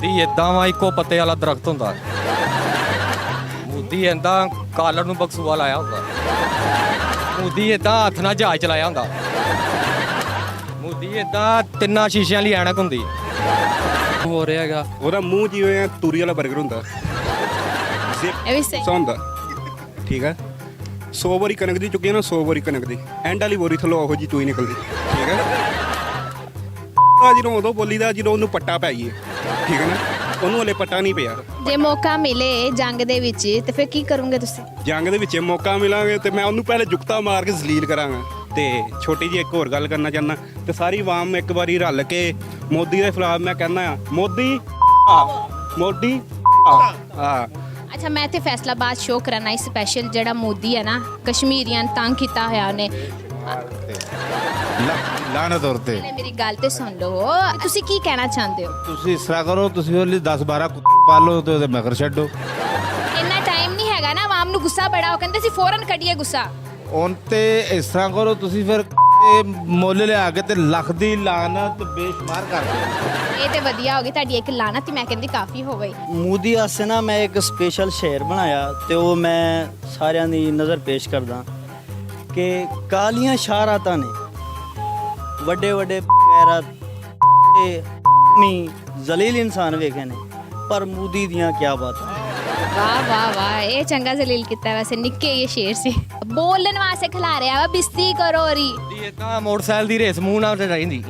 ਮੋਦੀ ਇਦਾਂ ਵਾ ਇੱਕੋ ਪੱਤੇ ਵਾਲਾ ਦਰਖਤ ਹੁੰਦਾ। ਮੋਦੀ ਇਦਾਂ ਕਾਲਰ ਨੂੰ ਬਕਸੂਆ ਲਾਇਆ ਹੁੰਦਾ। ਮੋਦੀ ਇਦਾਂ ਹੱਥ ਨਾਲ ਜਹਾਜ਼ ਚਲਾਇਆ ਹੁੰਦਾ। ਮੋਦੀ ਇਦਾਂ ਤਿੰਨਾਂ ਸ਼ੀਸ਼ਿਆਂ ਲਈ ਐਨਕ ਹੁੰਦੀ ਹੋ ਰਿਹਾ ਹੈਗਾ। ਉਹਦਾ ਮੂੰਹ ਜਿਵੇਂ ਤੂਰੀ ਵਾਲਾ 버ਗਰ ਹੁੰਦਾ। ਇਹ ਵੀ ਸਹੀ ਹੁੰਦਾ ਠੀਕ ਹੈ। 100 ਵਾਰੀ ਕਣਕ ਦੀ ਚੁੱਕੀ ਨਾ 100 ਵਾਰੀ ਕਣਕ ਦੀ ਐਂਡ ਵਾਲੀ ਬੋਰੀ ਥੱਲੋਂ ਉਹੋ ਜੀ ਚੂਈ ਨਿਕਲਦੀ ਠੀਕ ਹੈ। ਜਦੋਂ ਉਦੋਂ ਬੋਲੀਦਾ ਜਦੋਂ ਉਹਨੂੰ ਪੱਟਾ ਪੈ ਗਈ ਠੀਕ ਹੈ ਨਾ, ਉਹਨੂੰ ਹਲੇ ਪੱਟਾ ਨਹੀਂ ਪਿਆ। ਜੇ ਮੌਕਾ ਮਿਲੇ ਜੰਗ ਦੇ ਵਿੱਚ ਤੇ ਫਿਰ ਕੀ ਕਰੋਗੇ ਤੁਸੀਂ? ਜੰਗ ਦੇ ਵਿੱਚ ਮੌਕਾ ਮਿਲਾਂਗੇ ਤੇ ਮੈਂ ਉਹਨੂੰ ਪਹਿਲੇ ਜੁਗਤਾ ਮਾਰ ਕੇ ਜ਼ਲੀਲ ਕਰਾਂਗਾ। ਤੇ ਛੋਟੀ ਜਿਹੀ ਇੱਕ ਹੋਰ ਗੱਲ ਕਰਨਾ ਚਾਹੁੰਦਾ ਤੇ ਸਾਰੀ ਆਵਾਮ ਇੱਕ ਵਾਰੀ ਰਲ ਕੇ ਮੋਦੀ ਦੇ ਖਿਲਾਫ ਮੈਂ ਕਹਿੰਦਾ ਆ ਮੋਦੀ ਮੋਦੀ ਆ। ਅੱਛਾ ਮੈਂ ਤੇ ਫੈਸਲਾਬਾਦ ਸ਼ੋਅ ਕਰਾਣਾ ਹੈ ਸਪੈਸ਼ਲ। ਜਿਹੜਾ ਮੋਦੀ ਹੈ ਨਾ ਕਸ਼ਮੀਰੀਆਂ ਨੂੰ ਤੰਗ ਕੀਤਾ ਹੋਇਆ ਉਹਨੇ। ਲਾਣਤ ਔਰ ਤੇ ਪਹਿਲੇ ਮੇਰੀ ਗੱਲ ਤੇ ਸੁਣ ਲਓ, ਤੁਸੀਂ ਕੀ ਕਹਿਣਾ ਚਾਹੁੰਦੇ ਹੋ? ਤੁਸੀਂ ਇਸ ਤਰ੍ਹਾਂ ਕਰੋ, ਤੁਸੀਂ ਉਹਲੀ 10-12 ਕੁੱਤੇ ਪਾਲੋ ਤੇ ਉਹਦੇ ਮਗਰ ਛੱਡੋ। ਇੰਨਾ ਟਾਈਮ ਨਹੀਂ ਹੈਗਾ ਨਾ, ਆਵਾਮ ਨੂੰ ਗੁੱਸਾ ਬੜਾ, ਉਹ ਕਹਿੰਦੇ ਸੀ ਫੌਰਨ ਕੱਢੀਏ ਗੁੱਸਾ। ਹੁਣ ਤੇ ਇਸ ਤਰ੍ਹਾਂ ਕਰੋ, ਤੁਸੀਂ ਫਿਰ ਮੁੱਲ ਲਿਆ ਕੇ ਤੇ ਲੱਖ ਦੀ ਲਾਨਤ ਬੇਸ਼ੁਮਾਰ ਕਰ ਦਿਓ। ਇਹ ਤੇ ਵਧੀਆ ਹੋ ਗਈ ਤੁਹਾਡੀ ਇੱਕ ਲਾਨਤ, ਮੈਂ ਕਹਿੰਦੀ ਕਾਫੀ ਹੋ ਗਈ। ਮੋਦੀ ਵਾਸਤੇ ਨਾ ਮੈਂ ਇੱਕ ਸਪੈਸ਼ਲ ਸ਼ੇਰ ਬਣਾਇਆ ਤੇ ਉਹ ਮੈਂ ਸਾਰਿਆਂ ਦੀ ਨਜ਼ਰ ਪੇਸ਼ ਕਰਦਾ ਕਿ ਕਾਲੀਆਂ ਸ਼ਾਹਰਾਤਾਂ ਨੇ ਵੱਡੇ ਵੱਡੇ ਗੈਰਤ ਤੇ ਮੀ ਜ਼ਲੀਲ ਇਨਸਾਨ ਵੇਖੇ ਨੇ, ਪਰ ਮੋਦੀ ਦੀਆਂ ਕੀ ਬਾਤਾਂ। ਵਾਹ ਵਾਹ ਵਾਹ, ਇਹ ਚੰਗਾ ਜ਼ਲੀਲ ਕੀਤਾ। ਵੈਸੇ ਨਿੱਕੇ ਇਹ ਸ਼ੇਰ ਸੀ, ਬੋਲਣ ਵਾਸਤੇ ਖਿਲਾ ਰਿਹਾ ਵਾ ਬਿਸਤੀ ਕਰੋ ਰੀ। ਮੋਦੀ ਇਦਾਂ ਮੋਟਰਸਾਈਕਲ ਦੀ ਰੇਸ ਮੂੰਹ ਨਾਲ ਰਹਿੰਦੀ।